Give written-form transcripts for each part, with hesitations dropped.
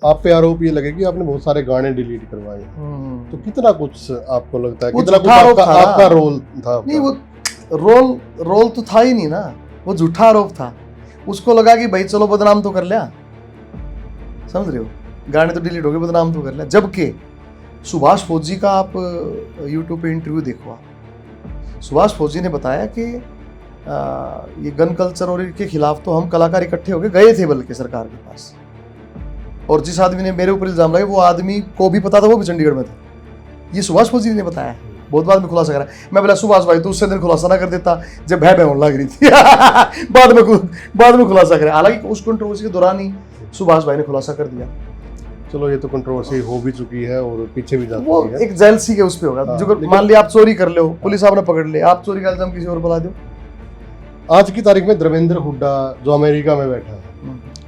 आप पे आरोप ये लगे कि आपने बहुत सारे गाने डिलीट करवाए, तो कितना कुछ आपको लगता है, कितना कुछ आपका रोल था? नहीं, वो रोल तो था ही नहीं ना, वो झूठा आरोप था। उसको लगा कि भाई चलो बदनाम तो कर लिया, समझ रहे हो, गाने तो डिलीट हो गए, बदनाम तो कर लिया। जबकि सुभाष फौजी का आप यूट्यूब पे इंटरव्यू देखो, आप सुभाष फौजी ने बताया कि ये गन कल्चर और इनके खिलाफ तो हम कलाकार इकट्ठे होकर गए थे बल्कि सरकार के पास, और जिस आदमी ने मेरे ऊपर इल्जाम लगाया वो आदमी को भी पता था, वो भी चंडीगढ़ में था। ये सुभाष फौजी ने बताया, बहुत बाद में खुलासा करा। मैं बोला सुभाष भाई तो उससे दिन खुलासा ना कर देता जब भय होने लग रही थी बाद में खुलासा करा। हालांकि उस कंट्रोवर्सी के दौरान ही सुभाष भाई ने खुलासा कर दिया। चलो, ये तो कंट्रोवर्सी हो भी चुकी है और पीछे भी जा चुकी वो है। एक जेलसी के उस पे होगा, जो मान लिया आप चोरी कर लो, पुलिस आपने पकड़ ले, आप चोरी का इल्जाम किसी और बुला दो। आज की तारीख में धर्मेंद्र हुड्डा जो अमेरिका में बैठा है,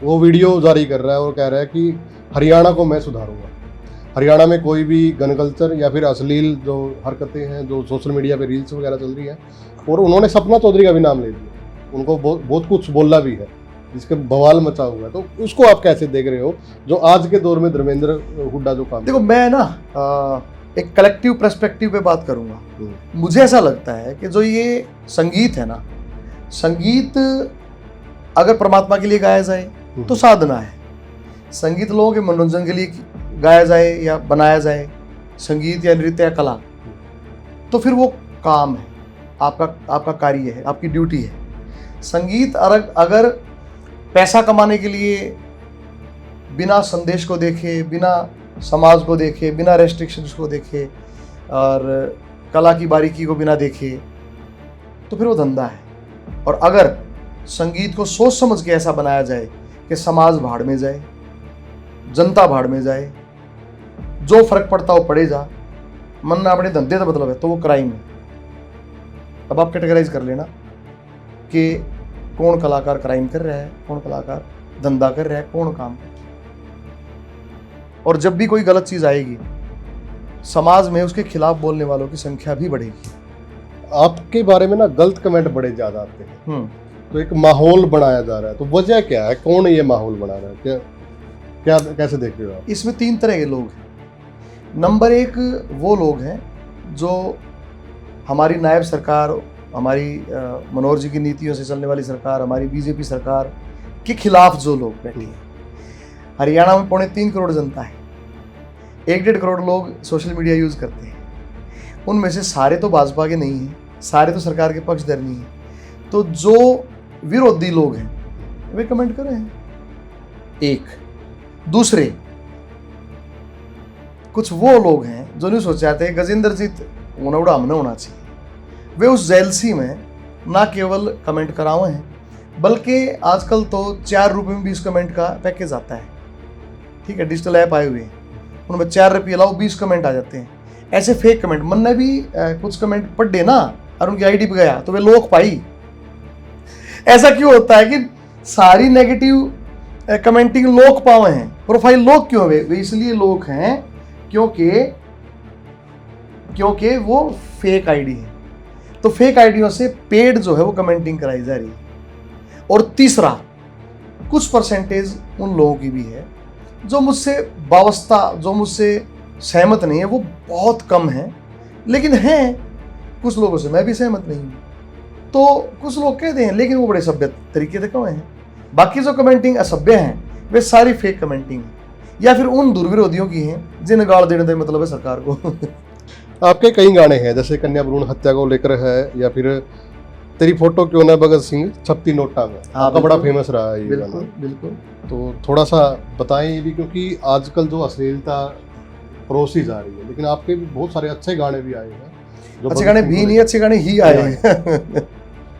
वो वीडियो जारी कर रहा है और कह रहा है कि हरियाणा को मैं सुधारूंगा। हरियाणा में कोई भी गन कल्चर या फिर अश्लील जो हरकतें हैं, जो सोशल मीडिया पे रील्स वगैरह चल रही है, और उन्होंने सपना चौधरी का भी नाम ले लिया, उनको बहुत कुछ बोलना भी है जिसके बवाल मचा हुआ है। तो उसको आप कैसे देख रहे हो, जो आज के दौर में धर्मेंद्र हुड्डा जो काम? देखो, मैं ना एक कलेक्टिव पर्सपेक्टिव पे बात करूंगा। मुझे ऐसा लगता है कि जो ये संगीत है ना, संगीत अगर परमात्मा के लिए गाया जाए तो साधना है। संगीत लोगों के मनोरंजन के लिए गाया जाए या बनाया जाए, संगीत या नृत्य या कला, तो फिर वो काम है, आपका कार्य है, आपकी ड्यूटी है। संगीत अगर पैसा कमाने के लिए बिना संदेश को देखे, बिना समाज को देखे, बिना रेस्ट्रिक्शंस को देखे और कला की बारीकी को बिना देखे, तो फिर वो धंधा है। और अगर संगीत को सोच समझ के ऐसा बनाया जाए कि समाज भाड़ में जाए, जनता भाड़ में जाए, जो फर्क पड़ता हो पड़े जा, मन ना अपने धंधे का मतलब है, तो वो क्राइम है। अब आप कैटेगराइज कर लेना कि कौन कलाकार क्राइम कर रहा है, कौन कलाकार धंधा कर रहा है, कौन काम कर रहा है। और जब भी कोई गलत चीज आएगी समाज में, उसके खिलाफ बोलने वालों की संख्या भी बढ़ेगी। आपके बारे में ना गलत कमेंट बड़े ज्यादा आते हैं, तो एक माहौल बनाया जा रहा है, तो वजह क्या है? कौन ये माहौल बना रहा है? क्या कैसे देख रहे हो आप? इसमें 3 तरह के लोग हैं। नंबर 1 वो लोग हैं जो हमारी नायब सरकार, हमारी मनोहर जी की नीतियों से चलने वाली सरकार, हमारी बीजेपी सरकार के खिलाफ जो लोग बैठे हैं। हरियाणा में 3.25 करोड़ जनता है, 1.5 करोड़ लोग सोशल मीडिया यूज करते हैं। उनमें से सारे तो भाजपा के नहीं हैं, सारे तो सरकार के पक्षधर नहीं हैं। तो जो विरोधी लोग हैं वे कमेंट कर रहे हैं। एक दूसरे कुछ वो लोग हैं जो नहीं सोच चाहते गजेंद्र जीत उड़ा हमने होना चाहिए। वे उस जेलसी में ना केवल कमेंट कराए हैं, बल्कि आजकल तो 4 रुपये में 20 कमेंट का पैकेज आता है। ठीक है, डिजिटल ऐप आए हुए हैं, उनमें 4 रुपये लाओ 20 कमेंट आ जाते हैं। ऐसे फेक कमेंट मन ने भी कुछ कमेंट पढ़ दे ना और उनकी आईडी पे गया तो वे लोग पाई। ऐसा क्यों होता है कि सारी नेगेटिव कमेंटिंग लोग पावे हैं, प्रोफाइल लोग क्यों? वे इसलिए लोग हैं क्योंकि वो फेक आईडी है। तो फेक आईडियों से पेड जो है वो कमेंटिंग कराई जा रही है। और तीसरा कुछ परसेंटेज उन लोगों की भी है जो मुझसे वाबस्ता, जो मुझसे सहमत नहीं है, वो बहुत कम है, लेकिन हैं कुछ लोगों से मैं भी सहमत नहीं हूँ। तो कुछ लोग कहते हैं, लेकिन वो बड़े सभ्य तरीके से कहे हैं। बाकी जो कमेंटिंग असभ्य हैं वे सारी फेक कमेंटिंग है, या फिर उन दुर्विरोधियों की हैं जिन्हें गाड़ देने का मतलब है सरकार को। आपके कई गाने हैं, जैसे कन्या भ्रूण हत्या को लेकर है, या फिर तेरी फोटो क्यों ना भगत सिंह छपती नोटा में, आपका बड़ा फेमस रहा है ये गाना। बिल्कुल। तो थोड़ा सा बताएं ये भी, क्योंकि आजकल जो अश्लीलता परोसी जा रही है, लेकिन आपके भी बहुत सारे अच्छे गाने भी आए हैं। अच्छे गाने भी नहीं, अच्छे गाने ही आए हैं।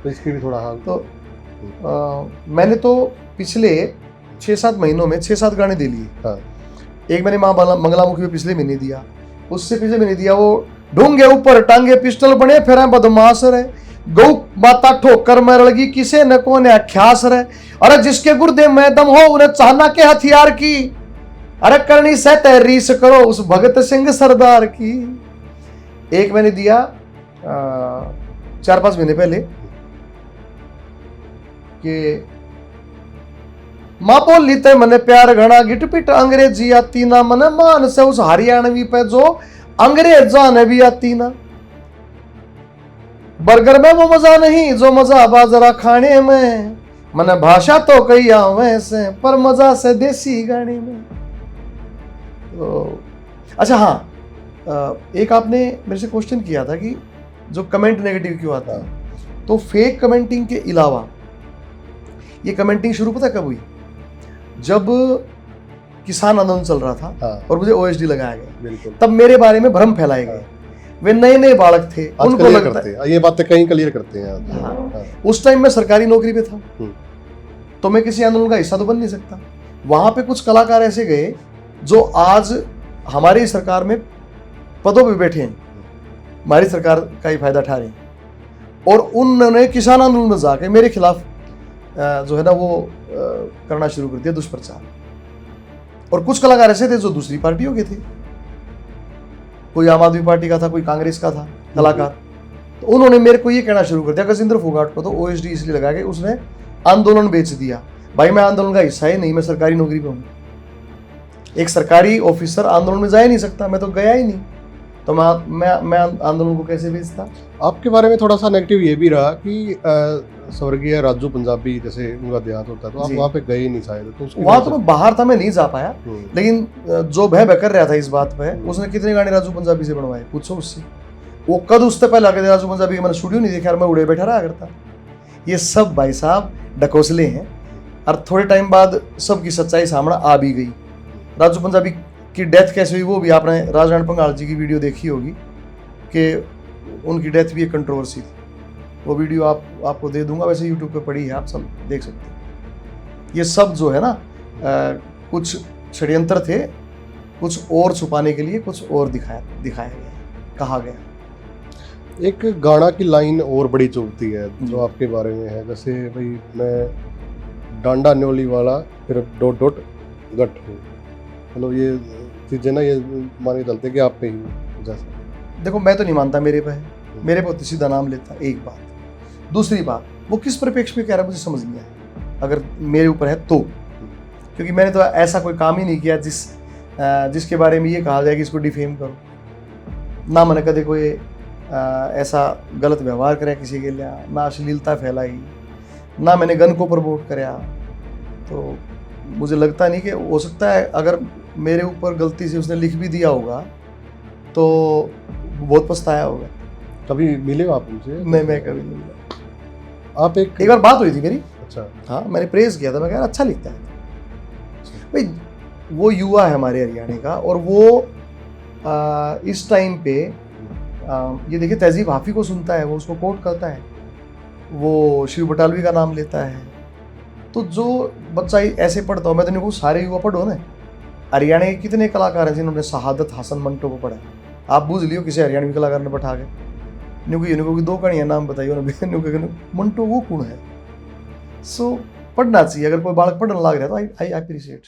तो इसकी भी थोड़ा हाल। तो मैंने तो पिछले 6-7 महीनों में 6-7 गाने दे लिए। हाँ। एक मैंने माँ मंगलामुखी में पिछले महीने दिया, उससे पिछले महीने दिया वो ढूंगे ऊपर टांगे पिस्टल बने फिर बदमाश रे, गौ माता ठोकर में लगी किसे न को ने अख्यास रे, अरे जिसके गुर्दे में दम हो उन्हें चाहना के हथियार की, अरे करनी से तहरीस करो उस भगत सिंह सरदार की। एक मैंने दिया 4-5 महीने पहले कि माँ बोल लीते मने प्यार घना गिट पिट अंग्रेजी आती ना मने मान से उस हरियाणवी पे जो अंग्रेज जाने भी आती ना। बर्गर में वो मजा नहीं जो मजा बाजरा खाने में, मने भाषा तो कई आवे से पर मजा से देसी गाने में। तो अच्छा हाँ, एक आपने मेरे से क्वेश्चन किया था कि जो कमेंट नेगेटिव क्यों आता है, तो फेक कमेंटिंग के अलावा ये कमेंटिंग शुरू पता कब हुई? जब किसान आंदोलन चल रहा था और मुझे ओएसडी लगाया गया, बिल्कुल तब मेरे बारे में भ्रम फैलाए गए। वे नए नए बालक थे, उनको लगता है ये बातें कहीं क्लियर करते हैं। हाँ, उस टाइम मैं सरकारी नौकरी पे था, तो मैं किसी आंदोलन का हिस्सा तो बन नहीं सकता। वहां पे कुछ कलाकार ऐसे गए जो आज हमारी सरकार में पदों पे बैठे हैं, हमारी सरकार का ही फायदा उठा रहे हैं, और उन्होंने किसान आंदोलन में जाके मेरे खिलाफ जो है ना वो करना शुरू कर दिया, दुष्प्रचार। और कुछ कलाकार ऐसे थे जो दूसरी पार्टियों के थे, कोई आम आदमी पार्टी का था, कोई कांग्रेस का था कलाकार, तो उन्होंने मेरे को ये कहना शुरू कर दिया गजेंद्र फोगाट को तो ओएसडी इसलिए लगा के उसने आंदोलन बेच दिया। भाई मैं आंदोलन का हिस्सा ही नहीं, मैं सरकारी नौकरी पे हूँ। एक सरकारी ऑफिसर आंदोलन में जा ही नहीं सकता, मैं तो गया ही नहीं, तो मैं आंदोलन को कैसे बेचता। आपके बारे में थोड़ा सा नेगेटिव ये भी रहा कि स्वर्गीय राजू पंजाबी जैसे उनका देहांत होता है तो आप वहाँ पे गए नहीं शायद, तो वहाँ तो मैं बाहर था, मैं नहीं जा पाया। लेकिन जो भय कर रहा था इस बात पे, उसने कितने गाने राजू पंजाबी से बनवाए, पूछो उससे। वो कद उससे पहले आके राजू पंजाबी का मैंने स्टूडियो नहीं देखा, मैं उड़े बैठा रहा करता। ये सब भाई साहब ढकोसले हैं, और थोड़े टाइम बाद सबकी सच्चाई सामने आ भी गई। राजू पंजाबी की डेथ कैसे हुई वो भी आपने राजनारायण पंगाल जी की वीडियो देखी होगी कि उनकी डेथ भी एक कंट्रोवर्सी थी। वो वीडियो आपको दे दूंगा, वैसे यूट्यूब पे पड़ी है, आप सब देख सकते हैं। ये सब जो है ना कुछ षड्यंत्र थे, कुछ और छुपाने के लिए कुछ और दिखाया गया, कहा गया। एक गाना की लाइन और बड़ी चुभती है जो आपके बारे में है, जैसे भाई मैं डांडा न्योली वाला फिर डॉट डॉट गट हूँ, मतलब ये चीज़ें ना ये माने चलते हैं कि आप पे ही जैसा। देखो मैं तो नहीं मानता मेरे पे है, मेरे पे सीधा नाम लेता, एक बात। दूसरी बात, वो किस परिप्रेक्ष्य में कह रहा है मुझे समझ नहीं आया, अगर मेरे ऊपर है तो, क्योंकि मैंने तो ऐसा कोई काम ही नहीं किया जिसके बारे में ये कहा जाए कि इसको डिफेम करो। ना मैंने कदे कोई ऐसा गलत व्यवहार कराया किसी के लिए, ना अश्लीलता फैलाई, ना मैंने गन को प्रमोट कराया। तो मुझे लगता नहीं कि हो सकता है अगर मेरे ऊपर गलती से उसने लिख भी दिया होगा तो बहुत पछताया होगा। कभी मिले हो आप उनसे? नहीं, मैं कभी नहीं मिला। आप एक बार बात हुई थी मेरी। अच्छा। हाँ, मैंने प्रेज किया था, मैं कहा अच्छा लिखता है भाई। वो युवा है हमारे हरियाणा का, और वो इस टाइम पे ये देखिए तहजीब हाफी को सुनता है, वो उसको कोट करता है, वो शिव बटालवी का नाम लेता है। तो जो बच्चा ऐसे पढ़ता हो, मैं तो नहीं कहूँ सारे युवा पढ़ो ना, हरियाणा के कितने कलाकार हैं जिन्होंने शहादत हसन मंटो को पढ़ा। आप बूझ लियो किसी हरियाणवी कलाकार ने बैठा के न्यू की 2 कहानियाँ नाम बताइए, मंटो वो कौन है। सो पढ़ना चाहिए, अगर कोई बालक पढ़ने लग रहा है तो आई अप्रिशिएट।